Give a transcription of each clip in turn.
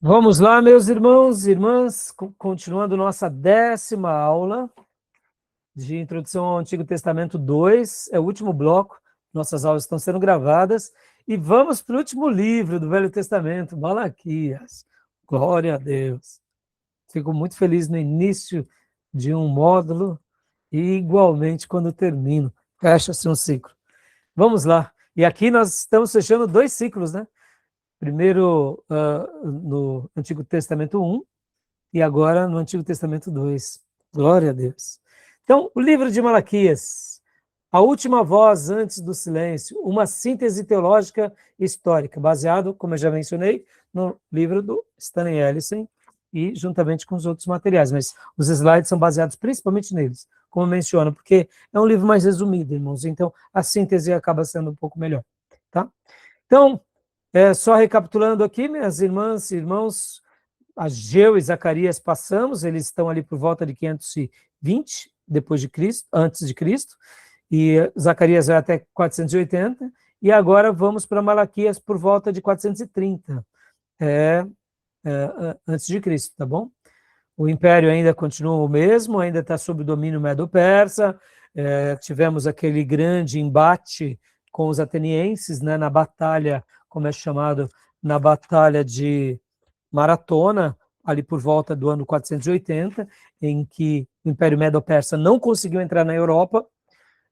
Vamos lá, meus irmãos e irmãs, continuando nossa 10ª aula de Introdução ao Antigo Testamento 2, é o último bloco, nossas aulas estão sendo gravadas, e vamos para o último livro do Velho Testamento, Malaquias. Glória a Deus. Fico muito feliz no início de um módulo e igualmente quando termino. Fecha-se um ciclo. Vamos lá. E aqui nós estamos fechando 2 ciclos, né? Primeiro no Antigo Testamento 1 e agora no Antigo Testamento 2. Glória a Deus. Então, o livro de Malaquias, a última voz antes do silêncio, uma síntese teológica histórica, baseado, como eu já mencionei, no livro do Stanley Ellison e juntamente com os outros materiais, mas os slides são baseados principalmente neles, como eu menciono, porque é um livro mais resumido, irmãos, então a síntese acaba sendo um pouco melhor, tá? Então, só recapitulando aqui, minhas irmãs e irmãos, Ageu e Zacarias passamos, eles estão ali por volta de 520 depois de Cristo, antes de Cristo, e Zacarias vai até 480, e agora vamos para Malaquias por volta de 430, antes de Cristo, tá bom? O império ainda continua o mesmo, ainda está sob o domínio medo-persa, tivemos aquele grande embate com os atenienses, né, na batalha, como é chamado, na batalha de Maratona, ali por volta do ano 480, em que o Império Medo-Persa não conseguiu entrar na Europa,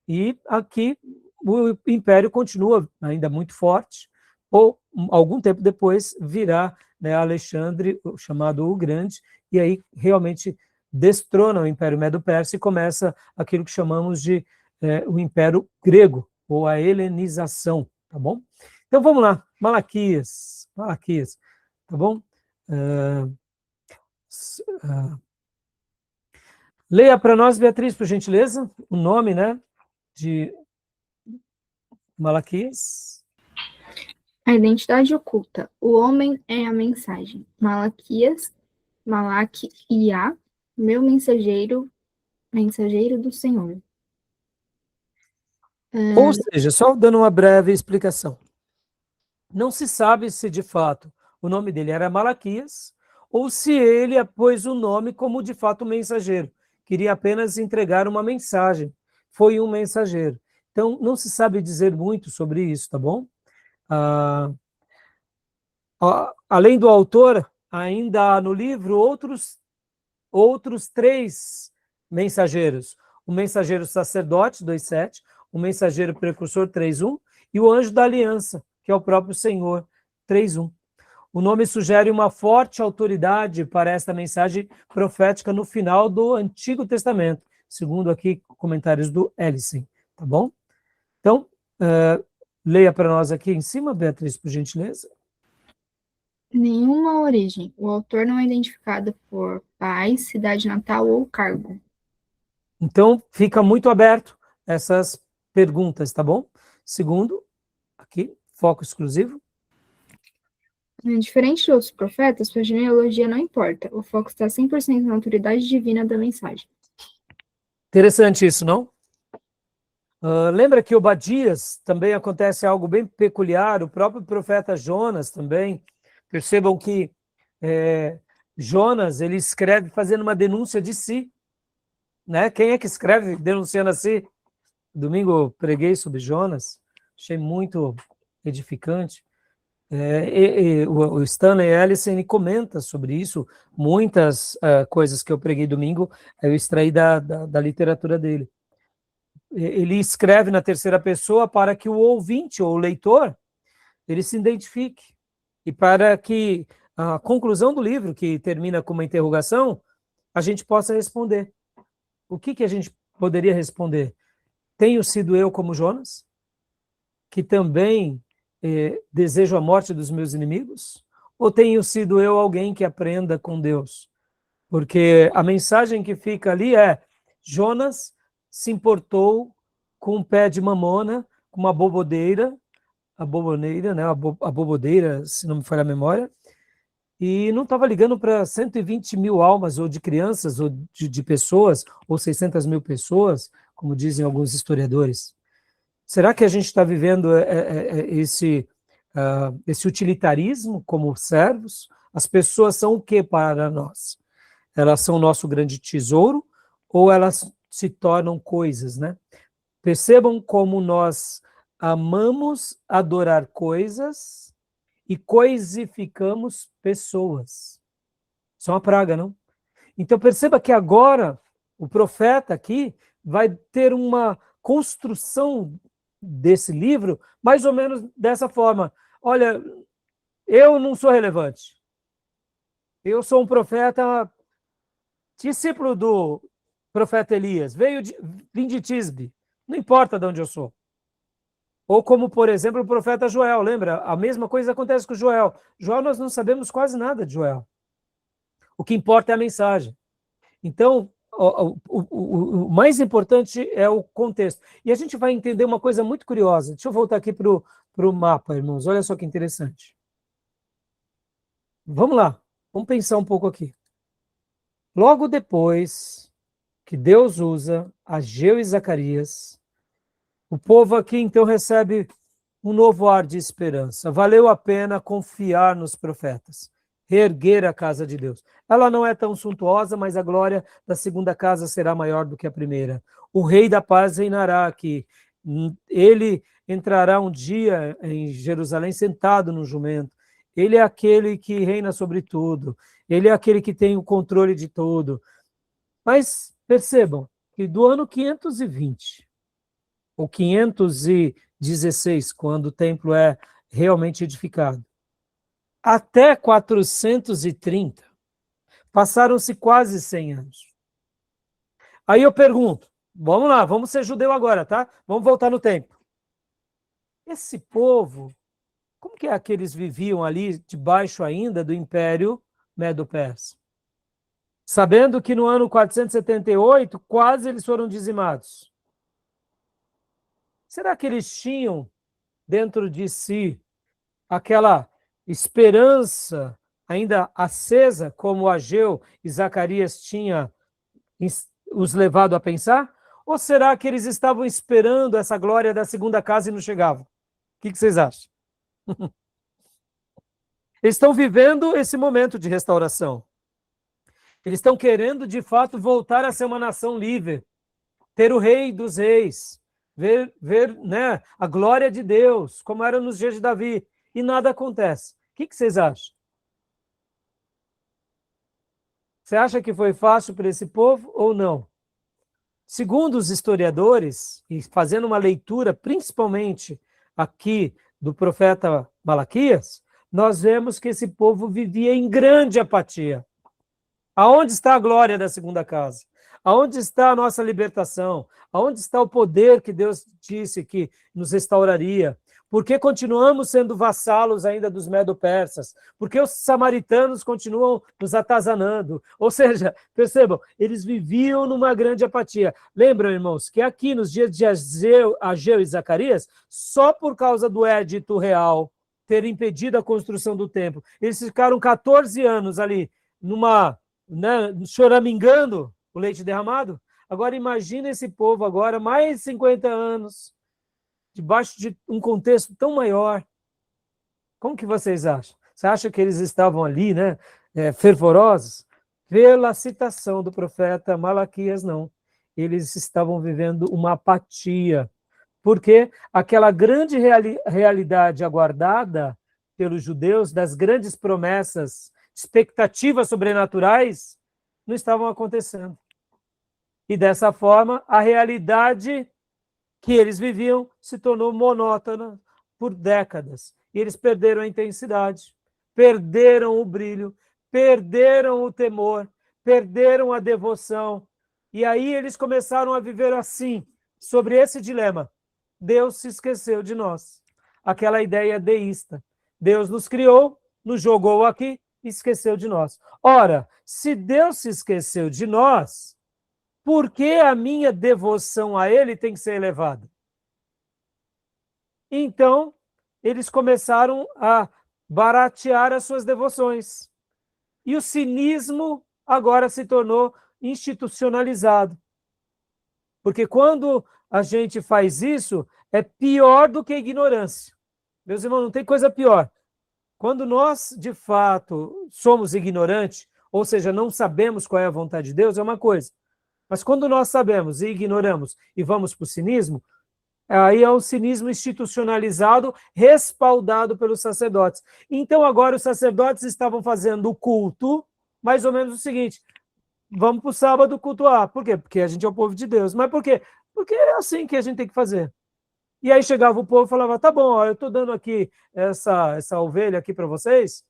e aqui o Império continua ainda muito forte, ou algum tempo depois virá, né, Alexandre, chamado o Grande, e aí realmente destrona o Império Medo-Persa e começa aquilo que chamamos de o Império Grego, ou a helenização, tá bom? Então vamos lá, Malaquias, tá bom? Leia para nós, Beatriz, por gentileza, o nome, né, de Malaquias. A identidade oculta. O homem é a mensagem. Malaquias, Malaquiá, meu mensageiro do Senhor. Ou seja, só dando uma breve explicação. Não se sabe se, de fato, o nome dele era Malaquias, ou se ele pôs o nome como, de fato, mensageiro. Queria apenas entregar uma mensagem. Foi um mensageiro. Então, não se sabe dizer muito sobre isso, tá bom? Além do autor, ainda há no livro outros 3 mensageiros. O mensageiro sacerdote, 2:7, o mensageiro precursor, 3:1, e o anjo da aliança, que é o próprio Senhor, 3:1. O nome sugere uma forte autoridade para esta mensagem profética no final do Antigo Testamento, segundo aqui comentários do Ellison, tá bom? Então, leia para nós aqui em cima, Beatriz, por gentileza. Nenhuma origem. O autor não é identificado por pai, cidade natal ou cargo. Então, fica muito aberto essas perguntas, tá bom? Segundo, aqui, foco exclusivo. Diferente de outros profetas, sua genealogia não importa. O foco está 100% na autoridade divina da mensagem. Interessante isso, não? Lembra que Obadias também acontece algo bem peculiar, o próprio profeta Jonas também. Percebam que Jonas, ele escreve fazendo uma denúncia de si, né? Quem é que escreve denunciando a si? Domingo eu preguei sobre Jonas, achei muito edificante. O Stanley Ellison comenta sobre isso, muitas coisas que eu preguei domingo, eu extraí da literatura dele. Ele escreve na terceira pessoa para que o ouvinte ou o leitor, ele se identifique, e para que a conclusão do livro, que termina com uma interrogação, a gente possa responder. O que a gente poderia responder? Tenho sido eu como Jonas, que também desejo a morte dos meus inimigos? Ou tenho sido eu alguém que aprenda com Deus? Porque a mensagem que fica ali é: Jonas se importou com um pé de mamona, com uma bobodeira, a bobodeira, se não me falha a memória, e não estava ligando para 120 mil almas, ou de crianças, ou de pessoas, ou 600 mil pessoas, como dizem alguns historiadores. Será que a gente está vivendo esse utilitarismo como servos? As pessoas são o que para nós? Elas são o nosso grande tesouro ou elas se tornam coisas, né? Percebam como nós amamos adorar coisas e coisificamos pessoas. Isso é uma praga, não? Então perceba que agora o profeta aqui vai ter uma construção desse livro mais ou menos dessa forma. Olha, eu não sou relevante. Eu sou um profeta, discípulo do profeta Elias, vim de Tisbe, não importa de onde eu sou. Ou como, por exemplo, o profeta Joel, lembra? A mesma coisa acontece com Joel. Joel, nós não sabemos quase nada de Joel. O que importa é a mensagem. Então, o mais importante é o contexto. E a gente vai entender uma coisa muito curiosa. Deixa eu voltar aqui para o mapa, irmãos. Olha só que interessante. Vamos lá, vamos pensar um pouco aqui. Logo depois que Deus usa Ageu e Zacarias, o povo aqui então recebe um novo ar de esperança. Valeu a pena confiar nos profetas, reerguer a casa de Deus. Ela não é tão suntuosa, mas a glória da segunda casa será maior do que a primeira. O Rei da Paz reinará aqui. Ele entrará um dia em Jerusalém sentado no jumento. Ele é aquele que reina sobre tudo. Ele é aquele que tem o controle de tudo. Mas percebam que do ano 520, ou 516, quando o templo é realmente edificado, até 430, passaram-se quase 100 anos. Aí eu pergunto, vamos lá, vamos ser judeu agora, tá? Vamos voltar no tempo. Esse povo, como que é que eles viviam ali debaixo ainda do Império Medo-Persa? Sabendo que no ano 478, quase eles foram dizimados. Será que eles tinham dentro de si aquela esperança ainda acesa, como Ageu e Zacarias tinha os levado a pensar? Ou será que eles estavam esperando essa glória da segunda casa e não chegavam? O que vocês acham? Eles estão vivendo esse momento de restauração. Eles estão querendo, de fato, voltar a ser uma nação livre, ter o rei dos reis, ver né, a glória de Deus, como era nos dias de Davi, e nada acontece. O que vocês acham? Você acha que foi fácil para esse povo ou não? Segundo os historiadores, e fazendo uma leitura principalmente aqui do profeta Malaquias, nós vemos que esse povo vivia em grande apatia. Aonde está a glória da segunda casa? Aonde está a nossa libertação? Aonde está o poder que Deus disse que nos restauraria? Por que continuamos sendo vassalos ainda dos medo-persas? Por que os samaritanos continuam nos atazanando? Ou seja, percebam, eles viviam numa grande apatia. Lembram, irmãos, que aqui nos dias de Ageu e Zacarias, só por causa do édito real ter impedido a construção do templo, eles ficaram 14 anos ali, choramingando o leite derramado. Agora imagina esse povo agora, mais de 50 anos, debaixo de um contexto tão maior. Como que vocês acham? Você acha que eles estavam ali, né, fervorosos? Pela citação do profeta Malaquias, não. Eles estavam vivendo uma apatia, porque aquela grande realidade aguardada pelos judeus, das grandes promessas, expectativas sobrenaturais, não estavam acontecendo. E dessa forma, a realidade que eles viviam se tornou monótona por décadas. E eles perderam a intensidade, perderam o brilho, perderam o temor, perderam a devoção. E aí eles começaram a viver assim, sobre esse dilema. Deus se esqueceu de nós. Aquela ideia deísta. Deus nos criou, nos jogou aqui e esqueceu de nós. Ora, se Deus se esqueceu de nós, por que a minha devoção a Ele tem que ser elevada? Então, eles começaram a baratear as suas devoções. E o cinismo agora se tornou institucionalizado. Porque quando a gente faz isso, é pior do que a ignorância. Meus irmãos, não tem coisa pior. Quando nós, de fato, somos ignorantes, ou seja, não sabemos qual é a vontade de Deus, é uma coisa. Mas quando nós sabemos e ignoramos e vamos para o cinismo, aí é o cinismo institucionalizado, respaldado pelos sacerdotes. Então, agora, os sacerdotes estavam fazendo o culto, mais ou menos o seguinte: vamos para o sábado cultuar. Por quê? Porque a gente é o povo de Deus. Mas por quê? Porque é assim que a gente tem que fazer. E aí chegava o povo e falava: tá bom, ó, eu estou dando aqui essa ovelha aqui para vocês,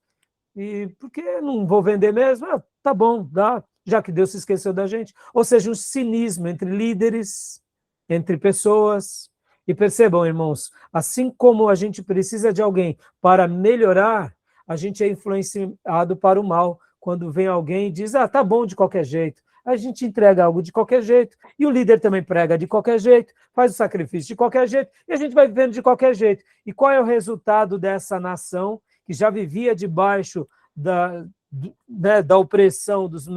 e por que não vou vender mesmo? Ah, tá bom, dá, já que Deus se esqueceu da gente. Ou seja, um cinismo entre líderes, entre pessoas. E percebam, irmãos, assim como a gente precisa de alguém para melhorar, a gente é influenciado para o mal. Quando vem alguém e diz: ah, tá bom de qualquer jeito. A gente entrega algo de qualquer jeito. E o líder também prega de qualquer jeito, faz o sacrifício de qualquer jeito, e a gente vai vivendo de qualquer jeito. E qual é o resultado dessa nação que já vivia debaixo da opressão dos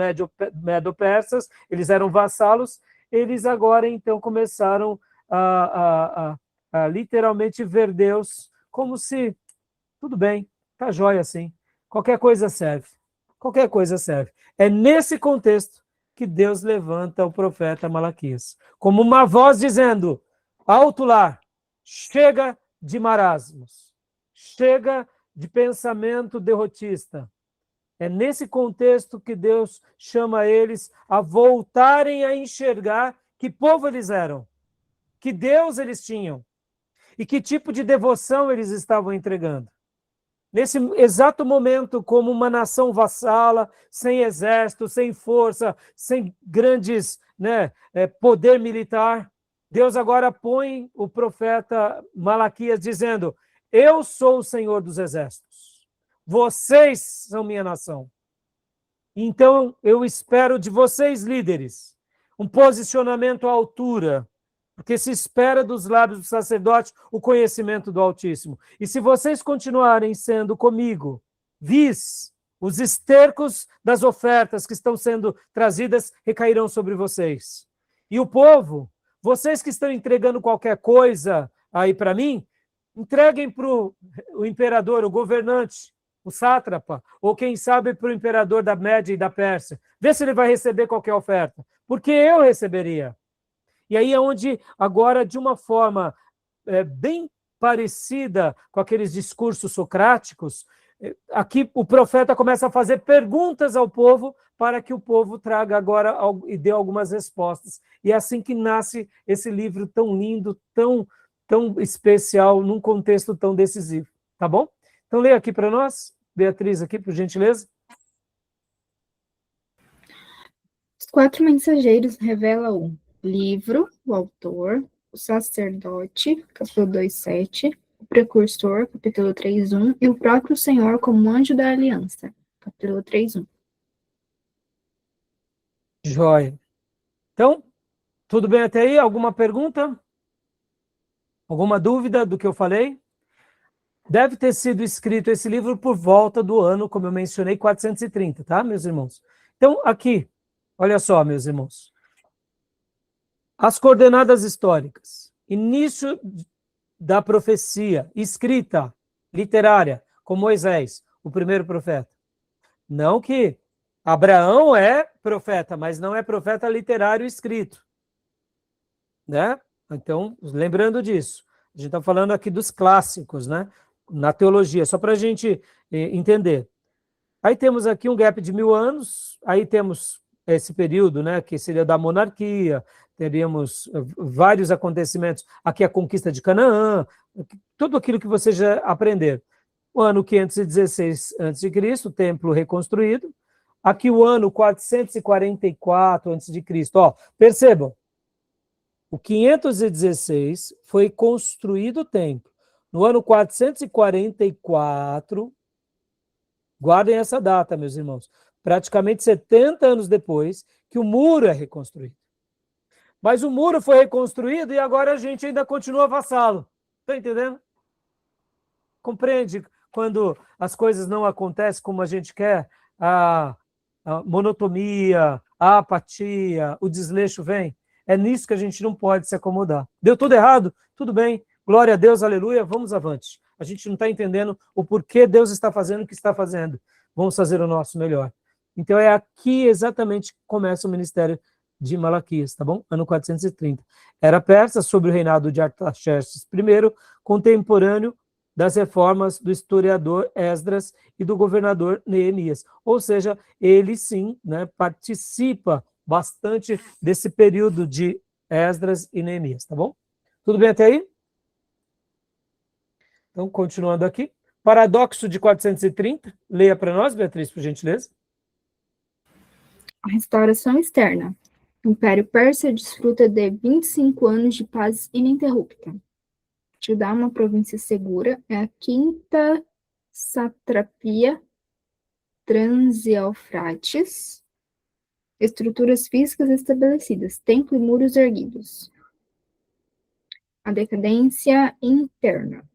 medo-persas? Eles eram vassalos, eles agora então começaram a literalmente ver Deus como se, tudo bem, tá jóia assim, qualquer coisa serve, qualquer coisa serve. É nesse contexto que Deus levanta o profeta Malaquias, como uma voz dizendo: alto lá, chega de marasmos, chega de pensamento derrotista. É nesse contexto que Deus chama eles a voltarem a enxergar que povo eles eram, que Deus eles tinham e que tipo de devoção eles estavam entregando. Nesse exato momento, como uma nação vassala, sem exército, sem força, sem grandes, poder militar, Deus agora põe o profeta Malaquias dizendo: eu sou o Senhor dos exércitos, vocês são minha nação. Então, eu espero de vocês, líderes, um posicionamento à altura, porque se espera dos lábios do sacerdote o conhecimento do Altíssimo. E se vocês continuarem sendo comigo, vis, os estercos das ofertas que estão sendo trazidas recairão sobre vocês. E o povo, vocês que estão entregando qualquer coisa aí para mim, entreguem para o imperador, o governante, o sátrapa, ou quem sabe para o imperador da Média e da Pérsia. Vê se ele vai receber qualquer oferta, porque eu receberia. E aí é onde, agora, de uma forma bem parecida com aqueles discursos socráticos, aqui o profeta começa a fazer perguntas ao povo para que o povo traga agora e dê algumas respostas. E é assim que nasce esse livro tão lindo, tão especial, num contexto tão decisivo. Tá bom? Então, leia aqui para nós, Beatriz, aqui, por gentileza. Os 4 mensageiros revelam o livro, o autor, o sacerdote, capítulo 2:7, o precursor, capítulo 3:1, e o próprio Senhor como anjo da aliança, capítulo 3:1. Joia. Então, tudo bem até aí? Alguma pergunta? Alguma dúvida do que eu falei? Deve ter sido escrito esse livro por volta do ano, como eu mencionei, 430, tá, meus irmãos? Então, aqui, olha só, meus irmãos. As coordenadas históricas. Início da profecia, escrita, literária, com Moisés, o primeiro profeta. Não que Abraão é profeta, mas não é profeta literário escrito. Né? Então, lembrando disso. A gente está falando aqui dos clássicos, né? Na teologia, só para a gente entender. Aí temos aqui um gap de 1000 anos, aí temos esse período, né, que seria da monarquia, teríamos vários acontecimentos, aqui a conquista de Canaã, tudo aquilo que vocês já aprenderam. O ano 516 a.C., o templo reconstruído. Aqui o ano 444 a.C. Ó, percebam, o 516 foi construído o templo. No ano 444, guardem essa data, meus irmãos, praticamente 70 anos depois que o muro é reconstruído. Mas o muro foi reconstruído e agora a gente ainda continua vassalo. Está entendendo? Compreende quando as coisas não acontecem como a gente quer? A monotonia, a apatia, o desleixo vem. É nisso que a gente não pode se acomodar. Deu tudo errado? Tudo bem. Glória a Deus, aleluia, vamos avante. a gente não está entendendo o porquê Deus está fazendo o que está fazendo. Vamos fazer o nosso melhor. Então é aqui exatamente que começa o ministério de Malaquias, tá bom? Ano 430. Era persa sob o reinado de Artaxerxes I, contemporâneo das reformas do historiador Esdras e do governador Neemias. Ou seja, ele sim, né, participa bastante desse período de Esdras e Neemias, tá bom? Tudo bem até aí? Então, continuando aqui. Paradoxo de 430. Leia para nós, Beatriz, por gentileza. A restauração externa. O Império Persa desfruta de 25 anos de paz ininterrupta. Judá, uma província segura, é a quinta satrapia Trans-Eufrates. Estruturas físicas estabelecidas, templo e muros erguidos. A decadência interna.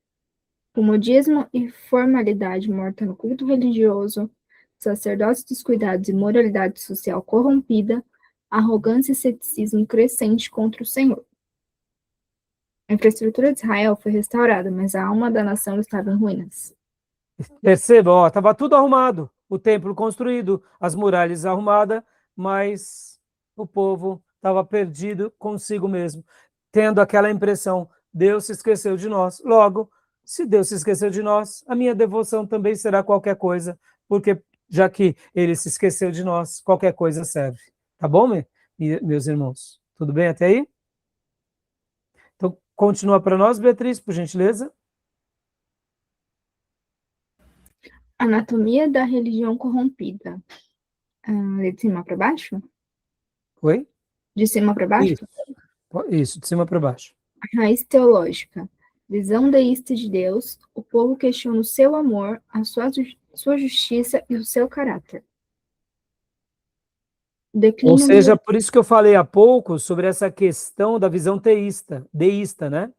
O modismo e formalidade morta no culto religioso, sacerdócios descuidados e moralidade social corrompida, arrogância e ceticismo crescente contra o Senhor. A infraestrutura de Israel foi restaurada, mas a alma da nação estava em ruínas. Perceba, ó, estava tudo arrumado, o templo construído, as muralhas arrumadas, mas o povo estava perdido consigo mesmo, tendo aquela impressão, Deus se esqueceu de nós. Logo, se Deus se esqueceu de nós, a minha devoção também será qualquer coisa, porque já que ele se esqueceu de nós, qualquer coisa serve. Tá bom, meus irmãos? Tudo bem até aí? Então, continua para nós, Beatriz, por gentileza. Anatomia da religião corrompida. De cima para baixo? Oi? De cima para baixo? Isso, de cima para baixo. Raiz teológica. Visão deísta de Deus, o povo questiona o seu amor, a sua justiça e o seu caráter. Ou seja, por isso que eu falei há pouco sobre essa questão da visão deísta, né?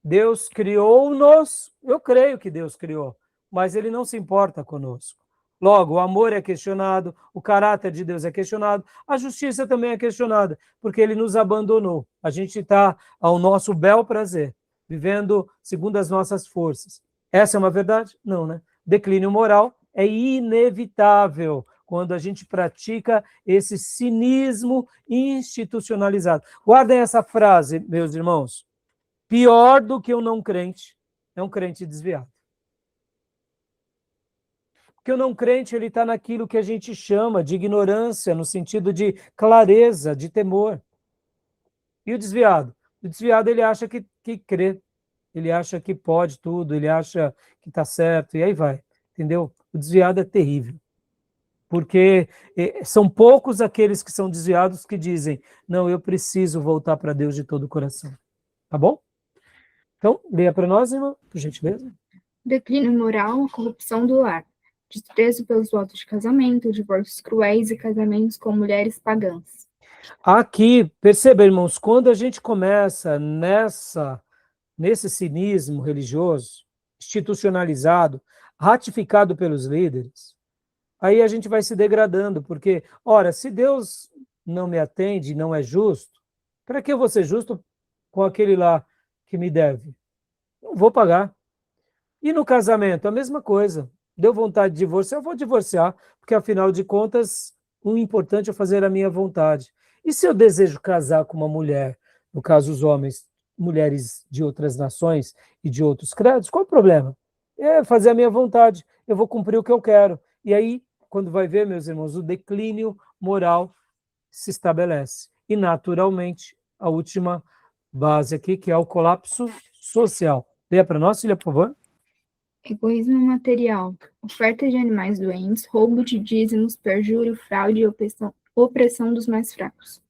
Deus criou-nos, eu creio que Deus criou, mas ele não se importa conosco. Logo, o amor é questionado, o caráter de Deus é questionado, a justiça também é questionada, porque ele nos abandonou. A gente está ao nosso bel prazer, vivendo segundo as nossas forças. Essa é uma verdade? Não, né? Declínio moral é inevitável quando a gente pratica esse cinismo institucionalizado. Guardem essa frase, meus irmãos. Pior do que um não crente é um crente desviado. Porque o não crente, ele está naquilo que a gente chama de ignorância, no sentido de clareza, de temor. E o desviado? O desviado, ele acha que crê, ele acha que pode tudo, ele acha que está certo, e aí vai, entendeu? O desviado é terrível. Porque são poucos aqueles que são desviados que dizem, não, eu preciso voltar para Deus de todo o coração. Tá bom? Então, leia para nós, irmã, por gentileza. Declínio moral, corrupção do lar. Desprezo pelos votos de casamento, divórcios cruéis e casamentos com mulheres pagãs. Aqui, perceba, irmãos, quando a gente começa nesse cinismo religioso, institucionalizado, ratificado pelos líderes, aí a gente vai se degradando, porque, ora, se Deus não me atende, não é justo, para que eu vou ser justo com aquele lá que me deve? Não vou pagar. E no casamento, a mesma coisa. Deu vontade de divorciar, eu vou divorciar, porque afinal de contas, o importante é fazer a minha vontade. E se eu desejo casar com uma mulher, no caso os homens, mulheres de outras nações e de outros credos, qual o problema? É fazer a minha vontade, eu vou cumprir o que eu quero. E aí, quando vai ver, meus irmãos, o declínio moral se estabelece. E, naturalmente, a última base aqui, que é o colapso social. Leia para nós, Cília, por favor. Egoísmo material, oferta de animais doentes, roubo de dízimos, perjúrio, fraude e opressão dos mais fracos.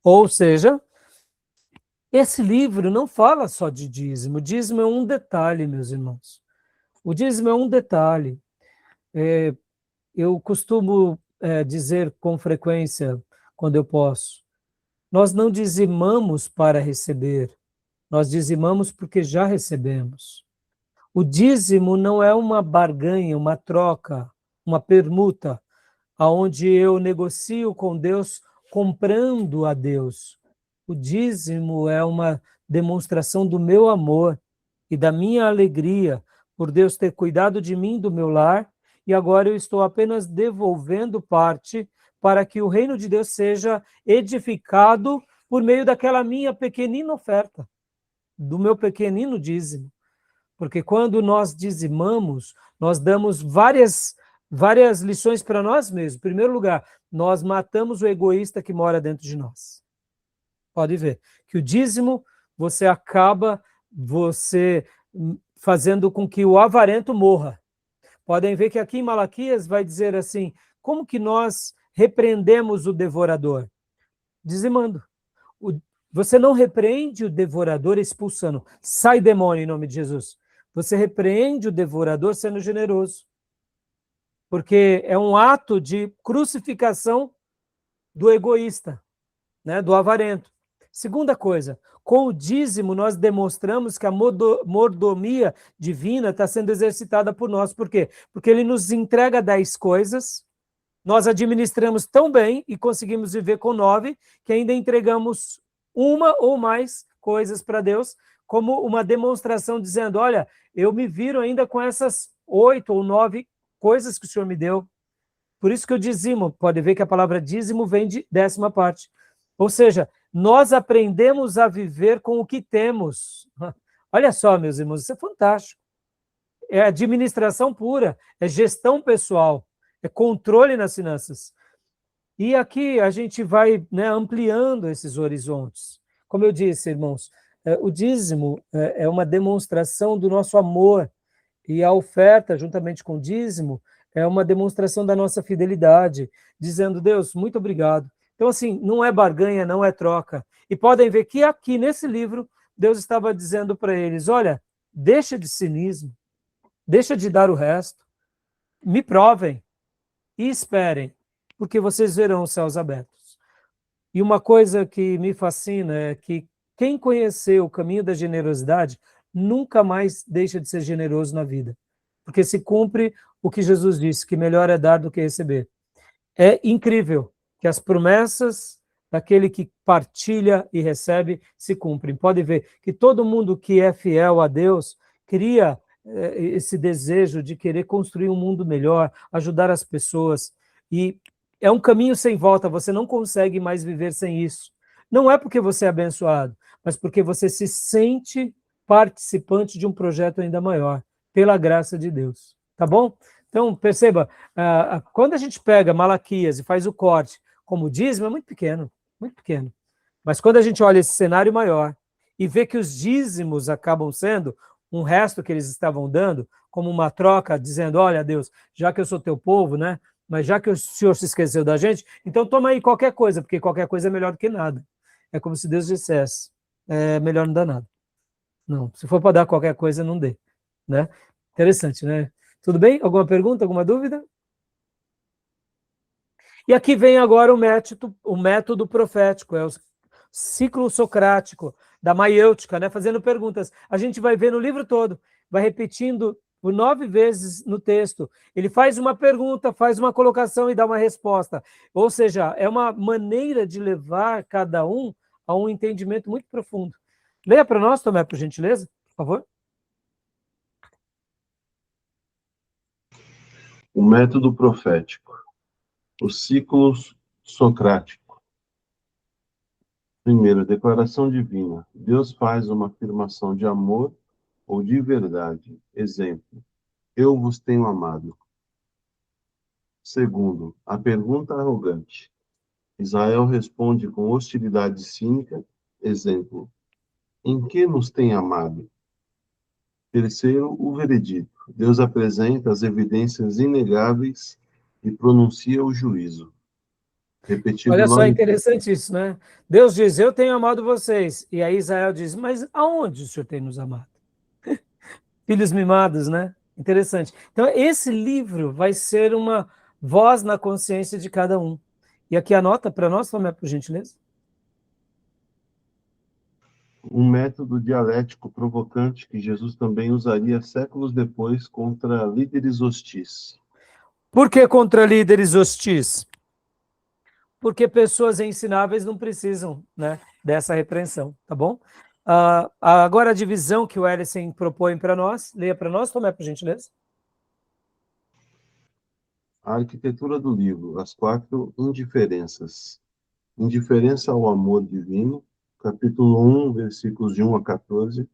Ou seja, esse livro não fala só de dízimo. O dízimo é um detalhe, meus irmãos. O dízimo é um detalhe. Eu costumo dizer com frequência, quando eu posso, nós não dizimamos para receber, nós dizimamos porque já recebemos. O dízimo não é uma barganha, uma troca, uma permuta, onde eu negocio com Deus comprando a Deus. O dízimo é uma demonstração do meu amor e da minha alegria por Deus ter cuidado de mim, do meu lar, e agora eu estou apenas devolvendo parte para que o reino de Deus seja edificado por meio daquela minha pequenina oferta, do meu pequenino dízimo. Porque quando nós dizimamos, nós damos várias lições para nós mesmos. Em primeiro lugar, nós matamos o egoísta que mora dentro de nós. Pode ver que o dízimo, você acaba fazendo com que o avarento morra. Podem ver que aqui em Malaquias vai dizer assim, como que nós repreendemos o devorador? Dizimando. Você não repreende o devorador expulsando. Sai, demônio, em nome de Jesus. Você repreende o devorador sendo generoso. Porque é um ato de crucificação do egoísta, né, do avarento. Segunda coisa, com o dízimo nós demonstramos que a mordomia divina está sendo exercitada por nós. Por quê? Porque ele nos entrega 10 coisas, nós administramos tão bem e conseguimos viver com 9, que ainda entregamos uma ou mais coisas para Deus, como uma demonstração dizendo, olha, eu me viro ainda com essas 8 ou 9 coisas que o Senhor me deu. Por isso que eu dizimo, pode ver que a palavra dízimo vem de 10ª parte. Ou seja, nós aprendemos a viver com o que temos. Olha só, meus irmãos, isso é fantástico. É administração pura, é gestão pessoal, é controle nas finanças. E aqui a gente vai, né, ampliando esses horizontes. Como eu disse, irmãos, o dízimo é uma demonstração do nosso amor, e a oferta, juntamente com o dízimo, é uma demonstração da nossa fidelidade, dizendo, Deus, muito obrigado. Então, assim, não é barganha, não é troca. E podem ver que aqui, nesse livro, Deus estava dizendo para eles, olha, deixa de cinismo, deixa de dar o resto, me provem e esperem, porque vocês verão os céus abertos. E uma coisa que me fascina é que quem conheceu o caminho da generosidade nunca mais deixa de ser generoso na vida, porque se cumpre o que Jesus disse, que melhor é dar do que receber. É incrível que as promessas daquele que partilha e recebe se cumprem. Pode ver que todo mundo que é fiel a Deus cria esse desejo de querer construir um mundo melhor, ajudar as pessoas, e é um caminho sem volta, você não consegue mais viver sem isso. Não é porque você é abençoado, mas porque você se sente participante de um projeto ainda maior, pela graça de Deus. Tá bom? Então, perceba, quando a gente pega Malaquias e faz o corte como dízimo, é muito pequeno, muito pequeno. Mas quando a gente olha esse cenário maior e vê que os dízimos acabam sendo um resto que eles estavam dando, como uma troca, dizendo, olha, Deus, já que eu sou teu povo, né? Mas já que o Senhor se esqueceu da gente, então toma aí qualquer coisa, porque qualquer coisa é melhor do que nada. É como se Deus dissesse, é melhor não dar nada. Não, se for para dar qualquer coisa, não dê. Né? Interessante, né? Tudo bem? Alguma pergunta, alguma dúvida? E aqui vem agora o método profético, é o ciclo socrático, da maiêutica, né? Fazendo perguntas. A gente vai ver no livro todo, vai repetindo por 9 vezes no texto. Ele faz uma pergunta, faz uma colocação e dá uma resposta. Ou seja, é uma maneira de levar cada um a um entendimento muito profundo. Leia para nós, Tomé, por gentileza, por favor. O método profético. O ciclo socrático. Primeiro, declaração divina. Deus faz uma afirmação de amor ou de verdade. Exemplo, eu vos tenho amado. Segundo, a pergunta arrogante. Israel responde com hostilidade cínica. Exemplo, em que nos tem amado? Terceiro, o veredito. Deus apresenta as evidências inegáveis e pronuncia o juízo. Repetido Olha só, 9 interessante isso, né? Deus diz, eu tenho amado vocês. E aí Israel diz, mas aonde o Senhor tem nos amado? Filhos mimados, né? Interessante. Então, esse livro vai ser uma voz na consciência de cada um. E aqui anota para nós, Tomé, por gentileza. Um método dialético provocante que Jesus também usaria séculos depois contra líderes hostis. Por que contra líderes hostis? Porque pessoas ensináveis não precisam, né, dessa repreensão, tá bom? Agora a divisão que o Ellison propõe para nós. Leia para nós, Tomé, por gentileza. A arquitetura do livro, as 4 indiferenças. Indiferença ao amor divino, capítulo 1, versículos de 1 a 14.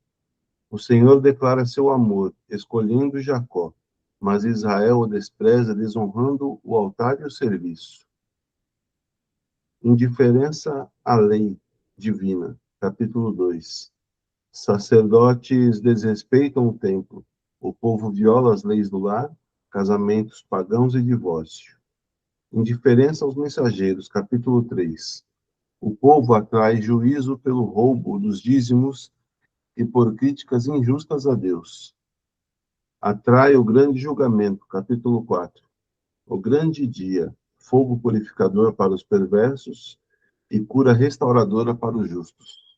O Senhor declara seu amor, escolhendo Jacó, mas Israel o despreza, desonrando o altar e o serviço. Indiferença à lei divina, capítulo 2. Sacerdotes desrespeitam o templo, o povo viola as leis do lar, casamentos pagãos e divórcio. Indiferença aos mensageiros, capítulo 3. O povo atrai juízo pelo roubo dos dízimos e por críticas injustas a Deus. Atrai o grande julgamento, capítulo 4. O grande dia, fogo purificador para os perversos e cura restauradora para os justos.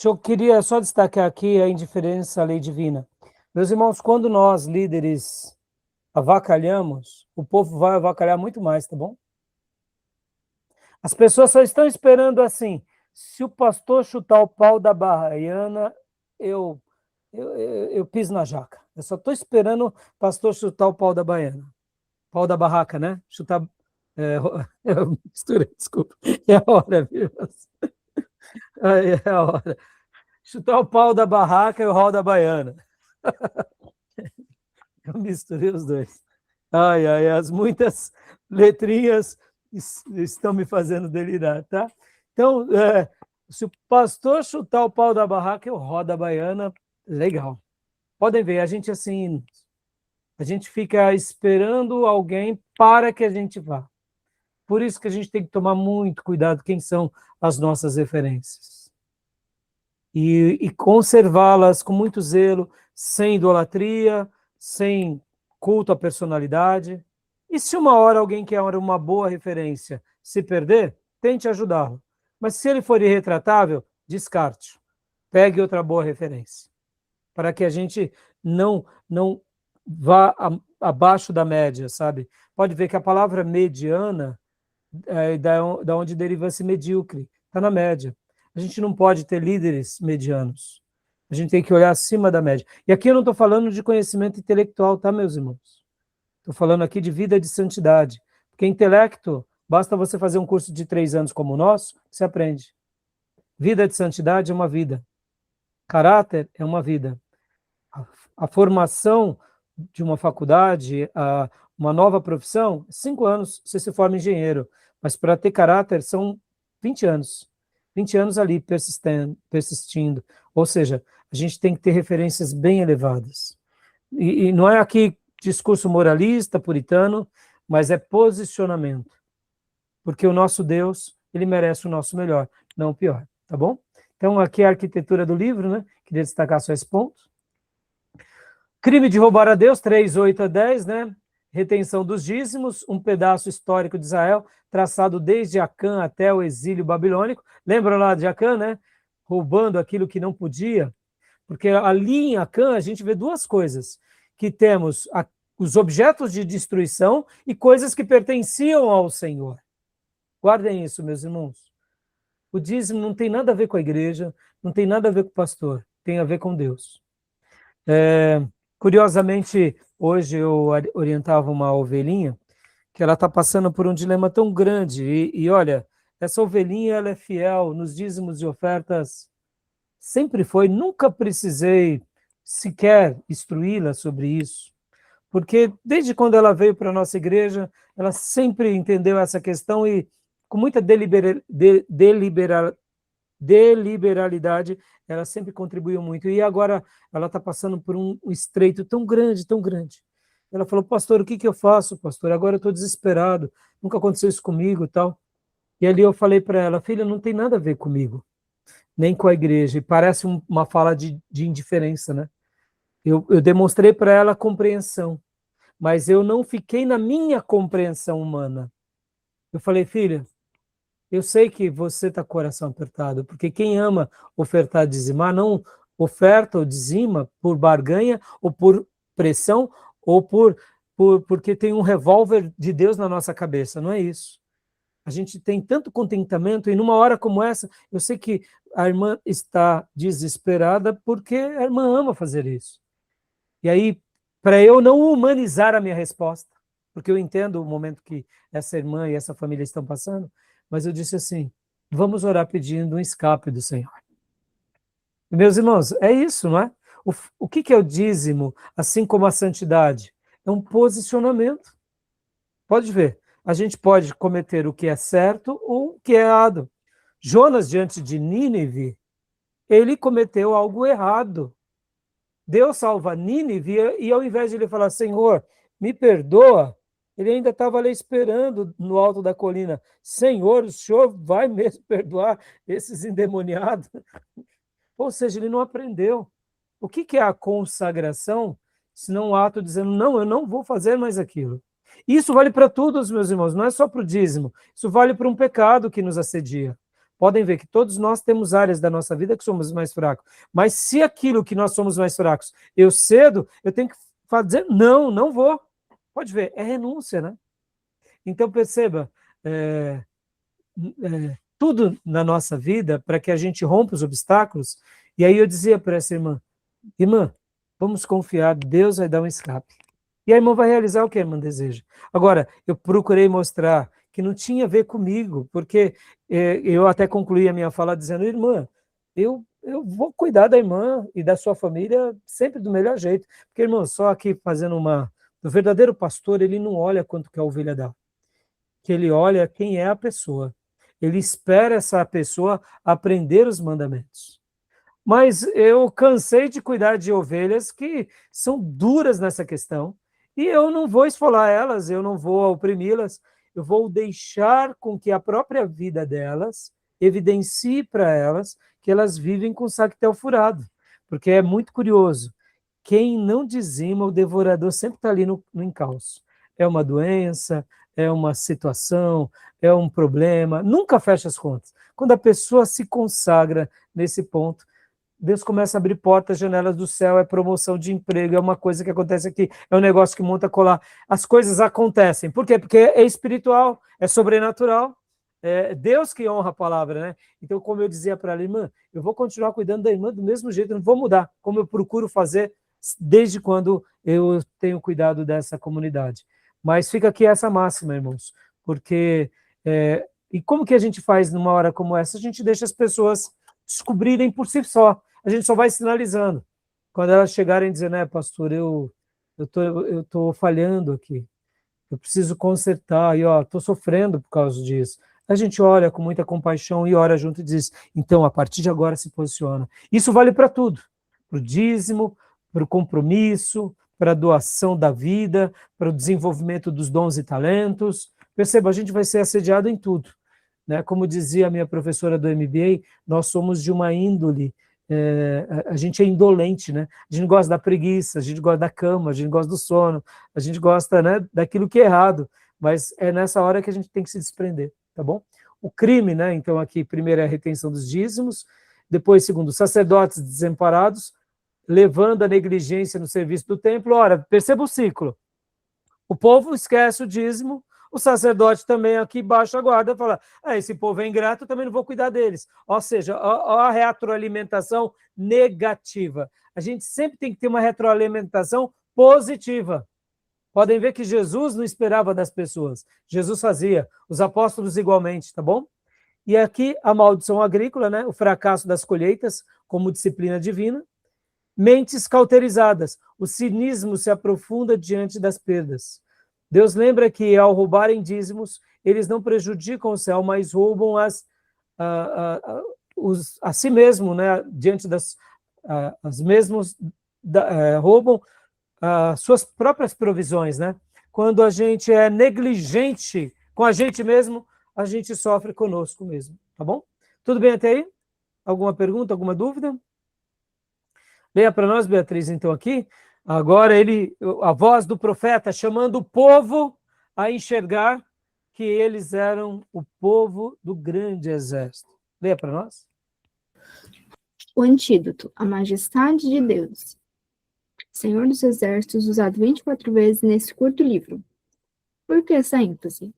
Eu queria só destacar aqui a indiferença à lei divina. Meus irmãos, quando nós, líderes, avacalhamos, o povo vai avacalhar muito mais, tá bom? As pessoas só estão esperando assim, se o pastor chutar o pau da baiana, eu piso na jaca. Eu só estou esperando o pastor chutar o pau da baiana. Pau da barraca, né? Chutar... eu misturei, desculpa. É a hora, viu? É a hora. Chutar o pau da barraca e o rol da baiana. Eu misturei os dois. Ai, as muitas letrinhas estão me fazendo delirar, tá? Então, se o pastor chutar o pau da barraca e o rol da baiana, legal. Podem ver, a gente assim, a gente fica esperando alguém para que a gente vá. Por isso que a gente tem que tomar muito cuidado quem são as nossas referências. E conservá-las com muito zelo, sem idolatria, sem culto à personalidade. E se uma hora alguém quer uma boa referência se perder, tente ajudá-lo. Mas se ele for irretratável, descarte. Pegue outra boa referência. Para que a gente não vá abaixo da média, sabe? Pode ver que a palavra mediana é da onde deriva-se medíocre. Está na média. A gente não pode ter líderes medianos. A gente tem que olhar acima da média. E aqui eu não estou falando de conhecimento intelectual, tá, meus irmãos? Estou falando aqui de vida de santidade. Porque intelecto, basta você fazer um curso de 3 anos como o nosso, você aprende. Vida de santidade é uma vida. Caráter é uma vida. A formação de uma faculdade, uma nova profissão, 5 anos você se forma engenheiro. Mas para ter caráter são 20 anos. 20 anos ali persistindo. Ou seja, a gente tem que ter referências bem elevadas. E não é aqui discurso moralista, puritano, mas é posicionamento. Porque o nosso Deus, ele merece o nosso melhor, não o pior, tá bom? Então aqui é a arquitetura do livro, né? Queria destacar só esse ponto. Crime de roubar a Deus, 3, 8 a 10, né? Retenção dos dízimos, um pedaço histórico de Israel, traçado desde Acã até o exílio babilônico. Lembram lá de Acã, né? Roubando aquilo que não podia. Porque ali em Acã a gente vê 2 coisas. Que temos os objetos de destruição e coisas que pertenciam ao Senhor. Guardem isso, meus irmãos. O dízimo não tem nada a ver com a igreja, não tem nada a ver com o pastor, tem a ver com Deus. Curiosamente, hoje eu orientava uma ovelhinha que ela está passando por um dilema tão grande. E olha, essa ovelhinha ela é fiel nos dízimos e ofertas, sempre foi, nunca precisei sequer instruí-la sobre isso, porque desde quando ela veio para a nossa igreja, ela sempre entendeu essa questão e com muita deliberalidade, ela sempre contribuiu muito. E agora ela está passando por um estreito tão grande, tão grande. Ela falou, pastor, o que eu faço, pastor? Agora eu estou desesperado, nunca aconteceu isso comigo e tal. E ali eu falei para ela, filha, não tem nada a ver comigo, nem com a igreja. E parece uma fala de indiferença, né? Eu demonstrei para ela compreensão, mas eu não fiquei na minha compreensão humana. Eu falei, filha, eu sei que você está com o coração apertado, porque quem ama ofertar e dizimar não oferta ou dizima por barganha ou por pressão ou porque tem um revólver de Deus na nossa cabeça, não é isso. A gente tem tanto contentamento e numa hora como essa, eu sei que a irmã está desesperada porque a irmã ama fazer isso. E aí, para eu não humanizar a minha resposta, porque eu entendo o momento que essa irmã e essa família estão passando, mas eu disse assim, vamos orar pedindo um escape do Senhor. E, meus irmãos, é isso, não é? O que é o dízimo, assim como a santidade? É um posicionamento. Pode ver, a gente pode cometer o que é certo ou o que é errado. Jonas, diante de Nínive, ele cometeu algo errado. Deus salva Nínive e ao invés de ele falar, Senhor, me perdoa, ele ainda estava ali esperando no alto da colina, Senhor, o Senhor vai mesmo perdoar esses endemoniados? Ou seja, ele não aprendeu. O que é a consagração, se não um ato dizendo, não, eu não vou fazer mais aquilo? Isso vale para tudo, meus irmãos, não é só para o dízimo. Isso vale para um pecado que nos assedia. Podem ver que todos nós temos áreas da nossa vida que somos mais fracos. Mas se aquilo que nós somos mais fracos, eu cedo, eu tenho que fazer, não vou. Pode ver, é renúncia, né? Então perceba, tudo na nossa vida, para que a gente rompa os obstáculos, e aí eu dizia para essa irmã, vamos confiar, Deus vai dar um escape. E a irmã vai realizar o que a irmã deseja. Agora, eu procurei mostrar que não tinha a ver comigo, porque eu até concluí a minha fala dizendo, irmã, eu vou cuidar da irmã e da sua família sempre do melhor jeito. Porque, irmão, só aqui fazendo o verdadeiro pastor, ele não olha quanto que a ovelha dá, que ele olha quem é a pessoa. Ele espera essa pessoa aprender os mandamentos. Mas eu cansei de cuidar de ovelhas que são duras nessa questão, e eu não vou esfolar elas, eu não vou oprimi-las, eu vou deixar com que a própria vida delas evidencie para elas que elas vivem com sactel furado. Porque é muito curioso, quem não dizima, o devorador sempre está ali no encalço. É uma doença, é uma situação, é um problema, nunca fecha as contas. Quando a pessoa se consagra nesse ponto, Deus começa a abrir portas, janelas do céu, é promoção de emprego, é uma coisa que acontece aqui, é um negócio que monta colar. As coisas acontecem. Por quê? Porque é espiritual, é sobrenatural. É Deus que honra a palavra, né? Então, como eu dizia para ela, irmã, eu vou continuar cuidando da irmã do mesmo jeito, não vou mudar, como eu procuro fazer desde quando eu tenho cuidado dessa comunidade. Mas fica aqui essa máxima, irmãos, porque... e como que a gente faz numa hora como essa? A gente deixa as pessoas descobrirem por si só. A gente só vai sinalizando. Quando elas chegarem dizendo, pastor, eu tô falhando aqui, eu preciso consertar, e estou sofrendo por causa disso. A gente olha com muita compaixão e ora junto e diz, então, a partir de agora se posiciona. Isso vale para tudo, para o dízimo, para o compromisso, para a doação da vida, para o desenvolvimento dos dons e talentos. Perceba, a gente vai ser assediado em tudo. Né? Como dizia a minha professora do MBA, nós somos de uma índole, a gente é indolente, né? A gente gosta da preguiça, a gente gosta da cama, a gente gosta do sono, a gente gosta, né, daquilo que é errado, mas é nessa hora que a gente tem que se desprender, tá bom? O crime, né, então aqui, primeiro é a retenção dos dízimos, depois, segundo, sacerdotes desamparados, levando a negligência no serviço do templo. Ora, perceba o ciclo, o povo esquece o dízimo, o sacerdote também aqui baixa a guarda e fala, esse povo é ingrato, eu também não vou cuidar deles. Ou seja, a retroalimentação negativa. A gente sempre tem que ter uma retroalimentação positiva. Podem ver que Jesus não esperava das pessoas. Jesus fazia, os apóstolos igualmente, tá bom? E aqui a maldição agrícola, né? O fracasso das colheitas como disciplina divina. Mentes cauterizadas. O cinismo se aprofunda diante das perdas. Deus lembra que, ao roubarem dízimos, eles não prejudicam o céu, mas roubam a si mesmo, né? Diante das as mesmos roubam as suas próprias provisões, né? Quando a gente é negligente com a gente mesmo, a gente sofre conosco mesmo, tá bom? Tudo bem até aí? Alguma pergunta, alguma dúvida? Leia para nós, Beatriz, então, aqui. Agora a voz do profeta chamando o povo a enxergar que eles eram o povo do grande exército. Leia para nós. O antídoto, a majestade de Deus. Senhor dos Exércitos, usado 24 vezes nesse curto livro. Por que essa ênfase?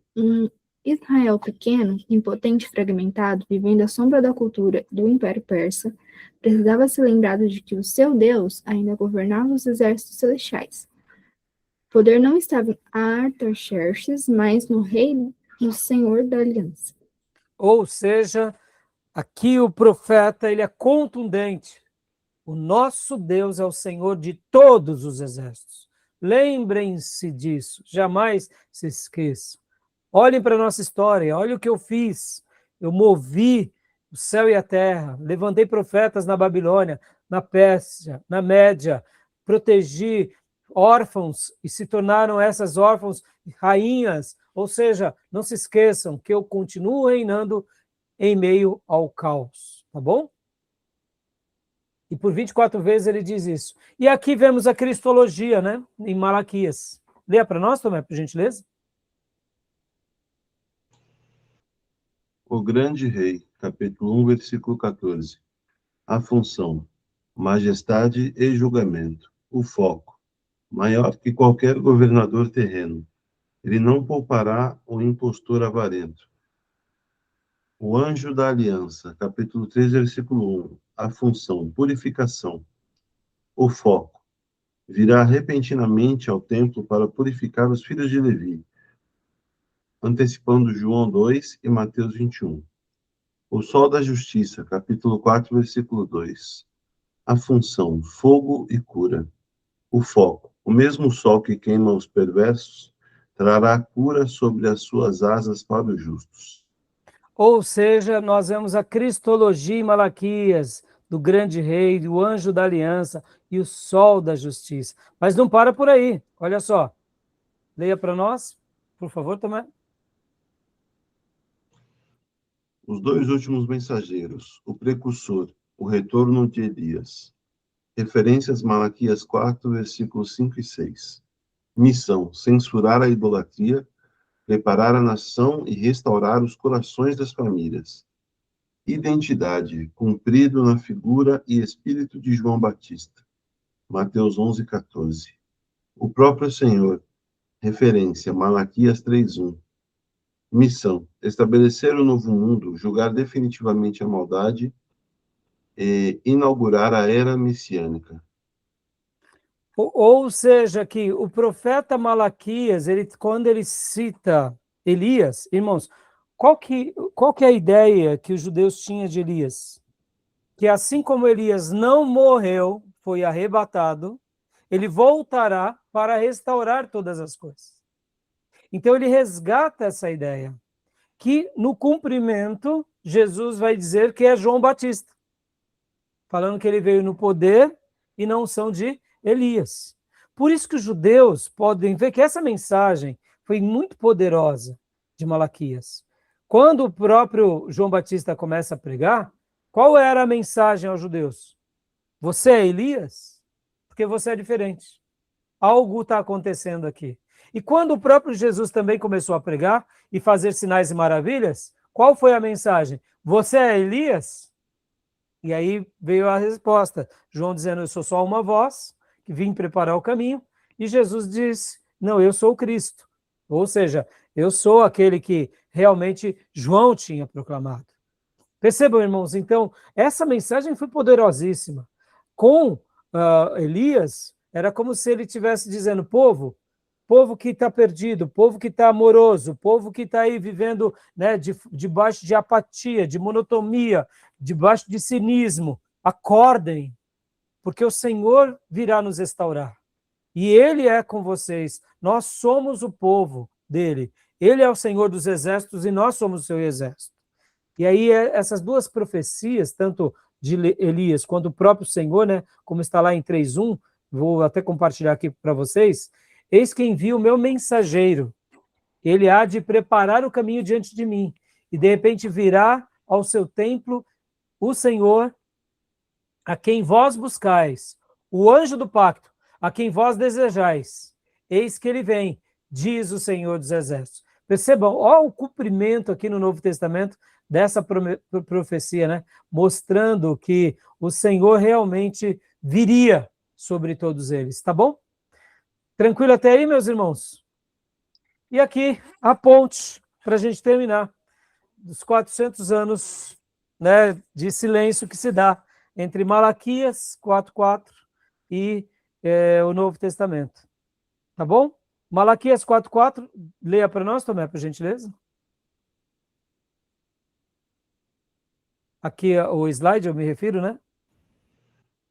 Israel pequeno, impotente e fragmentado, vivendo à sombra da cultura do Império Persa, precisava ser lembrado de que o seu Deus ainda governava os exércitos celestiais. O poder não estava em Artaxerxes, mas no rei, no Senhor da Aliança. Ou seja, aqui o profeta ele é contundente. O nosso Deus é o Senhor de todos os exércitos. Lembrem-se disso, jamais se esqueçam. Olhem para a nossa história, olhem o que eu fiz. Eu movi o céu e a terra, levantei profetas na Babilônia, na Pérsia, na Média, protegi órfãos e se tornaram essas órfãos rainhas. Ou seja, não se esqueçam que eu continuo reinando em meio ao caos, tá bom? E por 24 vezes ele diz isso. E aqui vemos a cristologia, né? Em Malaquias. Leia para nós, Tomé, por gentileza. O grande rei, capítulo 1, versículo 14. A função, majestade e julgamento. O foco, maior que qualquer governador terreno. Ele não poupará o impostor avarento. O anjo da aliança, capítulo 3, versículo 1. A função, purificação. O foco, virá repentinamente ao templo para purificar os filhos de Levi, antecipando João 2 e Mateus 21. O sol da justiça, capítulo 4, versículo 2. A função, fogo e cura. O foco, o mesmo sol que queima os perversos, trará cura sobre as suas asas para os justos. Ou seja, nós vemos a cristologia em Malaquias, do grande rei, do anjo da aliança e o sol da justiça. Mas não para por aí, olha só. Leia para nós, por favor, Tomé. Os dois últimos mensageiros, o precursor, o retorno de Elias. Referências Malaquias 4, versículos 5 e 6. Missão, censurar a idolatria, preparar a nação e restaurar os corações das famílias. Identidade, cumprido na figura e espírito de João Batista. Mateus 11, 14. O próprio Senhor, referência, Malaquias 3:1. Missão, estabelecer o novo mundo, julgar definitivamente a maldade e inaugurar a era messiânica. Ou seja, que o profeta Malaquias, quando ele cita Elias, irmãos, qual que é a ideia que os judeus tinham de Elias? Que assim como Elias não morreu, foi arrebatado, ele voltará para restaurar todas as coisas. Então ele resgata essa ideia, que no cumprimento, Jesus vai dizer que é João Batista, falando que ele veio no poder e na unção de Elias. Por isso que os judeus podem ver que essa mensagem foi muito poderosa de Malaquias. Quando o próprio João Batista começa a pregar, qual era a mensagem aos judeus? Você é Elias? Porque você é diferente. Algo está acontecendo aqui. E quando o próprio Jesus também começou a pregar e fazer sinais e maravilhas, qual foi a mensagem? Você é Elias? E aí veio a resposta. João dizendo, eu sou só uma voz, que vim preparar o caminho. E Jesus diz, não, eu sou o Cristo. Ou seja, eu sou aquele que realmente João tinha proclamado. Percebam, irmãos, então, essa mensagem foi poderosíssima. Com Elias, era como se ele estivesse dizendo, povo que está perdido, povo que está amoroso, povo que está aí vivendo, né, debaixo de apatia, de monotonia, debaixo de cinismo, acordem, porque o Senhor virá nos restaurar. E Ele é com vocês, nós somos o povo dele, Ele é o Senhor dos exércitos e nós somos o seu exército. E aí essas duas profecias, tanto de Elias quanto o próprio Senhor, né, como está lá em 3:1, vou até compartilhar aqui para vocês, eis que envio o meu mensageiro, ele há de preparar o caminho diante de mim, e de repente virá ao seu templo o Senhor, a quem vós buscais, o anjo do pacto, a quem vós desejais, eis que ele vem, diz o Senhor dos exércitos. Percebam, ó o cumprimento aqui no Novo Testamento dessa profecia, né? Mostrando que o Senhor realmente viria sobre todos eles, tá bom? Tranquilo até aí, meus irmãos? E aqui, a ponte para a gente terminar, dos 400 anos, né, de silêncio que se dá entre Malaquias 4:4 e o Novo Testamento. Tá bom? Malaquias 4:4, leia para nós, Tomé, por gentileza. Aqui o slide, eu me refiro, né?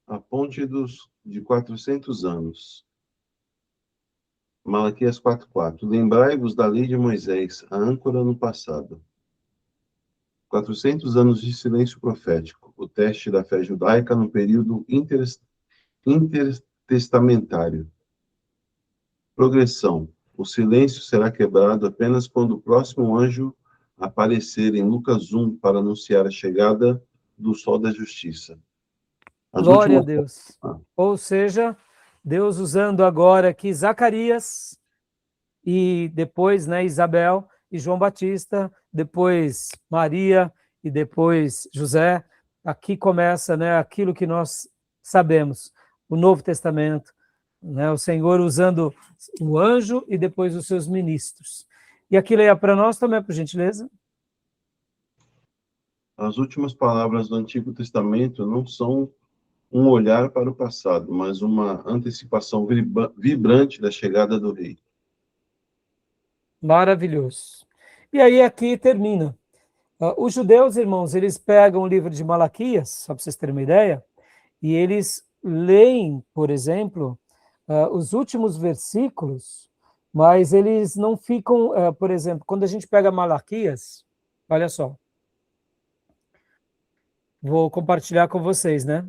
A ponte de 400 anos. Malaquias 4:4. Lembrai-vos da lei de Moisés, a âncora no passado. 400 anos de silêncio profético, o teste da fé judaica no período intertestamentário. Progressão. O silêncio será quebrado apenas quando o próximo anjo aparecer em Lucas 1 para anunciar a chegada do sol da justiça. Glória a Deus. Ou seja, Deus usando agora aqui Zacarias e depois, né, Isabel e João Batista, depois Maria e depois José. Aqui começa, né, aquilo que nós sabemos, o Novo Testamento, né, o Senhor usando o anjo e depois os seus ministros. E aqui leia para nós também, por gentileza. As últimas palavras do Antigo Testamento não são um olhar para o passado, mas uma antecipação vibrante da chegada do Rei. Maravilhoso. E aí aqui termina. Os judeus, irmãos, eles pegam o livro de Malaquias, só para vocês terem uma ideia, e eles leem, por exemplo, os últimos versículos, mas eles não ficam, por exemplo, quando a gente pega Malaquias, olha só, vou compartilhar com vocês, né?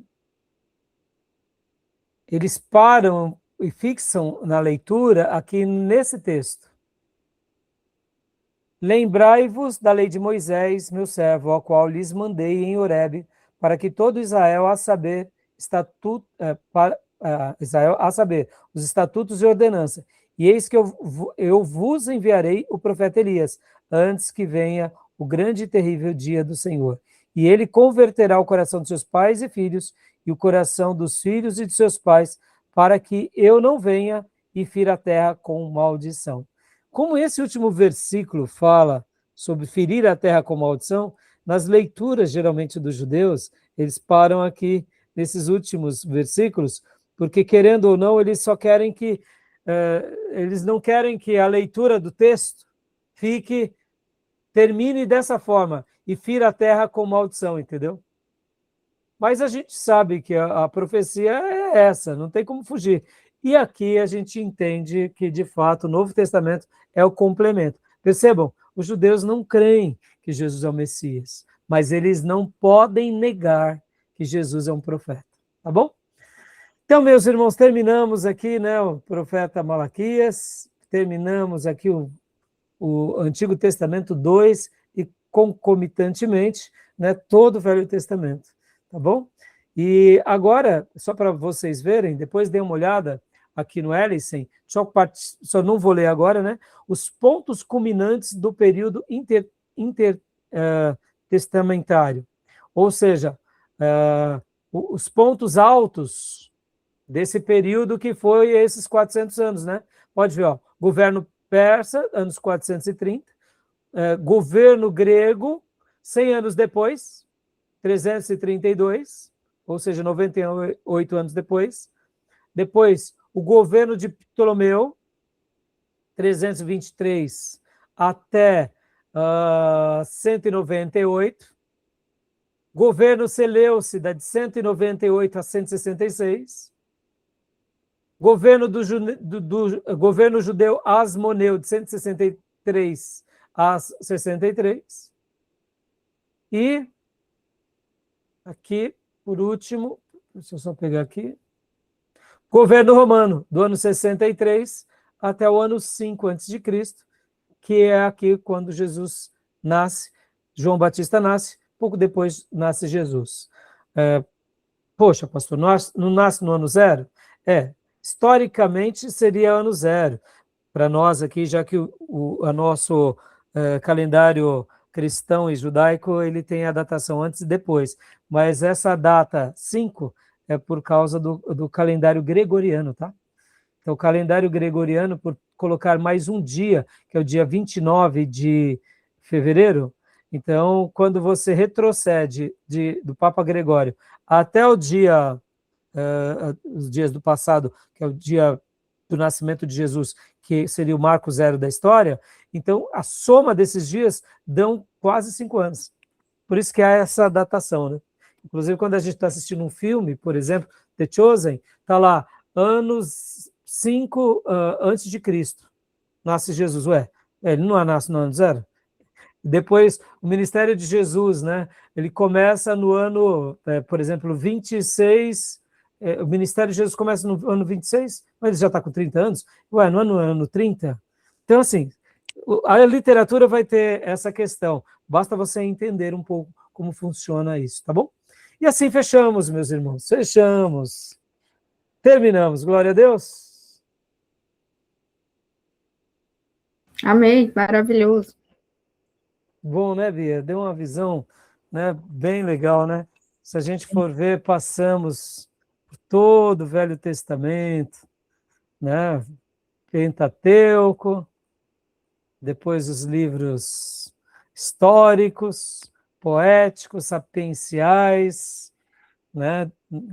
Eles param e fixam na leitura aqui nesse texto. Lembrai-vos da lei de Moisés, meu servo, a qual lhes mandei em Horebe, para que todo Israel a saber os estatutos e ordenança. E eis que eu vos enviarei o profeta Elias, antes que venha o grande e terrível dia do Senhor. E ele converterá o coração dos seus pais e filhos, e o coração dos filhos e de seus pais, para que eu não venha e fira a terra com maldição. Como esse último versículo fala sobre ferir a terra com maldição, nas leituras, geralmente, dos judeus, eles param aqui nesses últimos versículos, porque, querendo ou não, eles só querem que, eles não querem que a leitura do texto termine dessa forma, e fira a terra com maldição, entendeu? Mas a gente sabe que a profecia é essa, não tem como fugir. E aqui a gente entende que, de fato, o Novo Testamento é o complemento. Percebam, os judeus não creem que Jesus é o Messias, mas eles não podem negar que Jesus é um profeta. Tá bom? Então, meus irmãos, terminamos aqui, né, o profeta Malaquias, terminamos aqui o Antigo Testamento 2 e, concomitantemente, né, todo o Velho Testamento. Tá bom? E agora, só para vocês verem, depois dê uma olhada aqui no Ellison, só não vou ler agora, né? Os pontos culminantes do período intertestamentário. Ou seja, os pontos altos desse período que foi esses 400 anos, né? Pode ver, ó, governo persa, anos 430, governo grego, 100 anos depois, 332, ou seja, 98 anos depois. Depois, o governo de Ptolomeu, 323 até 198. Governo Seleucida, de 198 a 166. Governo governo judeu Asmoneu, de 163 a 63. E aqui, por último, deixa eu só pegar aqui, governo romano, do ano 63 até o ano 5 a.C., que é aqui quando Jesus nasce, João Batista nasce, pouco depois nasce Jesus. Poxa, pastor, não nasce no ano 0? Historicamente seria ano 0, para nós aqui, já que o nosso calendário cristão e judaico, ele tem a datação antes e depois, mas essa data 5 é por causa do calendário gregoriano, tá? Então, o calendário gregoriano, por colocar mais um dia, que é o dia 29 de fevereiro. Então, quando você retrocede do Papa Gregório até o dia, os dias do passado, que é o dia do nascimento de Jesus, que seria o marco zero da história, então a soma desses dias dão quase 5 anos. Por isso que há essa datação, né? Inclusive, quando a gente está assistindo um filme, por exemplo, The Chosen, está lá, anos 5 antes de Cristo, nasce Jesus. Ué, ele não nasce no ano zero? Depois, o ministério de Jesus, né? Ele começa no ano, por exemplo, 26. O ministério de Jesus começa no ano 26, mas ele já está com 30 anos. Ué, não é no ano 30? Então, assim, a literatura vai ter essa questão. Basta você entender um pouco como funciona isso, tá bom? E assim fechamos, meus irmãos. Fechamos. Terminamos. Glória a Deus. Amém, maravilhoso. Bom, né, Bia? Deu uma visão, né, bem legal, né? Se a gente for ver, passamos por todo o Velho Testamento, né? Pentateuco, depois os livros históricos, poéticos, sapienciais, né?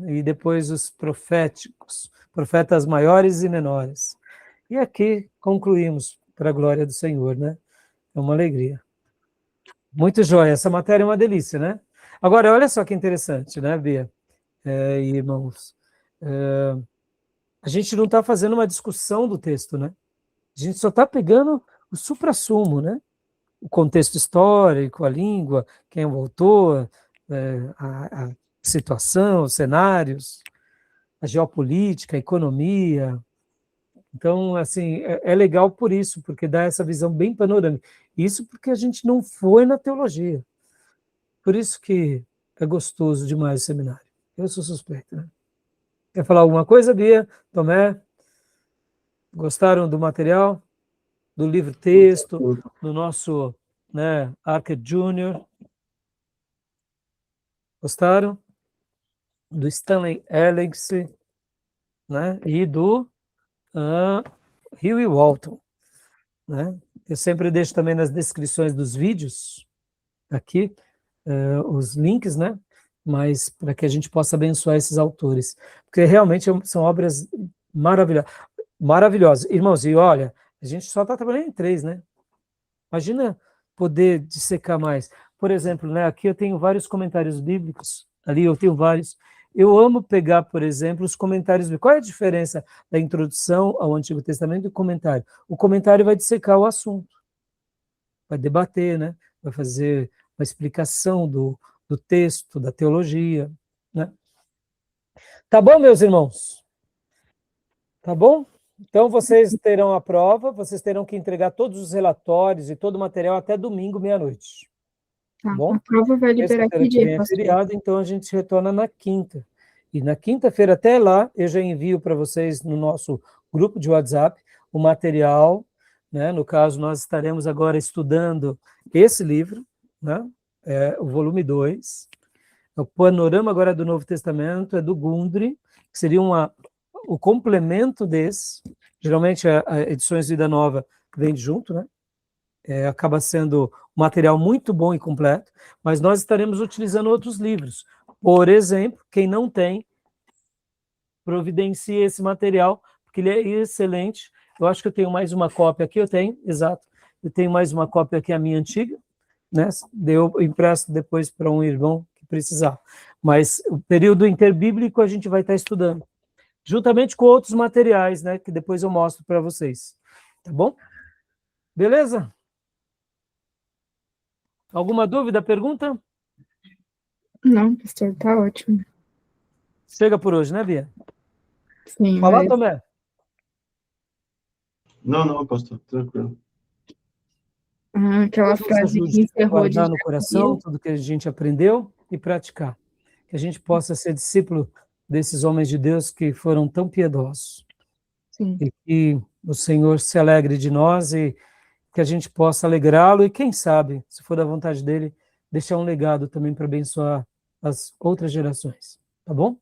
E depois os proféticos, profetas maiores e menores. E aqui concluímos para a glória do Senhor, né? É uma alegria. Muito jóia, essa matéria é uma delícia, né? Agora, olha só que interessante, né, Bia e irmãos? A gente não está fazendo uma discussão do texto, né? A gente só está pegando o suprassumo, né? O contexto histórico, a língua, quem é o autor, a situação, os cenários, a geopolítica, a economia. Então, assim, é legal por isso, porque dá essa visão bem panorâmica. Isso porque a gente não foi na teologia. Por isso que é gostoso demais o seminário. Eu sou suspeito, né? Quer falar alguma coisa, Bia? Tomé? Gostaram do material? Do livro-texto? Do nosso, né, Arca Júnior? Gostaram? Do Stanley Alex, né? E do Huey Walton, né? Eu sempre deixo também nas descrições dos vídeos, aqui, os links, né? Mas para que a gente possa abençoar esses autores, porque realmente são obras maravilhosas. Irmãos, e olha, a gente só está trabalhando em 3, né? Imagina poder dissecar mais. Por exemplo, né, aqui eu tenho vários comentários bíblicos, ali eu tenho vários. Eu amo pegar, por exemplo, os comentários bíblicos. Qual é a diferença da introdução ao Antigo Testamento e do comentário? O comentário vai dissecar o assunto, vai debater, né? Vai fazer uma explicação do texto, da teologia, né? Tá bom, meus irmãos? Tá bom? Então, vocês terão a prova, vocês terão que entregar todos os relatórios e todo o material até domingo, meia-noite. Tá bom? A prova vai liberar que dia, é pastor? feriado, então a gente retorna na quinta. E na quinta-feira, até lá, eu já envio para vocês no nosso grupo de WhatsApp o material, né? No caso, nós estaremos agora estudando esse livro, né? O volume 2. O panorama agora do Novo Testamento é do Gundry, que seria o complemento desse. Geralmente, a Edições Vida Nova vem junto, né? Acaba sendo um material muito bom e completo, mas nós estaremos utilizando outros livros. Por exemplo, quem não tem, providencie esse material, porque ele é excelente. Eu acho que eu tenho mais uma cópia aqui, exato. Eu tenho mais uma cópia aqui, a minha antiga, né? Eu empresto depois para um irmão que precisar. Mas o período interbíblico a gente vai estar estudando, juntamente com outros materiais, né? Que depois eu mostro para vocês. Tá bom? Beleza? Alguma dúvida, pergunta? Não, pastor, tá ótimo. Chega por hoje, né, Bia? Sim, Fala, mas... Tomé. Não, pastor, tranquilo. aquela Deus nos frase que ajude a encerrou de guardar no coração tudo que a gente aprendeu e praticar. Que a gente possa ser discípulo desses homens de Deus que foram tão piedosos. Sim. E que o Senhor se alegre de nós e que a gente possa alegrá-lo e, quem sabe, se for da vontade dele, deixar um legado também para abençoar as outras gerações. Tá bom?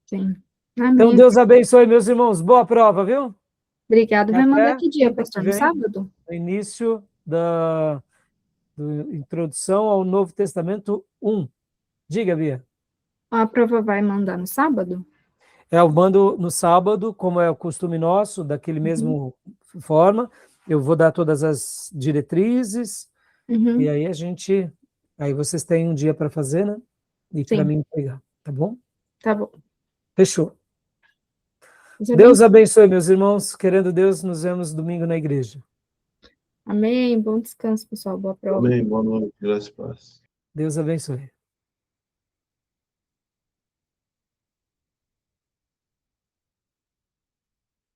Sim. Então, Amém. Deus abençoe, meus irmãos. Boa prova, viu? Obrigada. Vai mandar Até que dia, pastor? No vem. sábado? No início Introdução ao Novo Testamento 1. Diga, Bia. A prova vai mandar no sábado? Eu mando no sábado, como é o costume nosso, daquele mesmo forma. Eu vou dar todas as diretrizes, Uhum. e aí aí vocês têm um dia para fazer, né? E para Sim. mim entregar, tá bom? Tá bom. Fechou. Deus Deus abençoe, meus irmãos. Querendo Deus, nos vemos domingo na igreja. Amém. Bom descanso, pessoal. Boa prova. Amém. Boa noite. Graças e paz. Deus abençoe.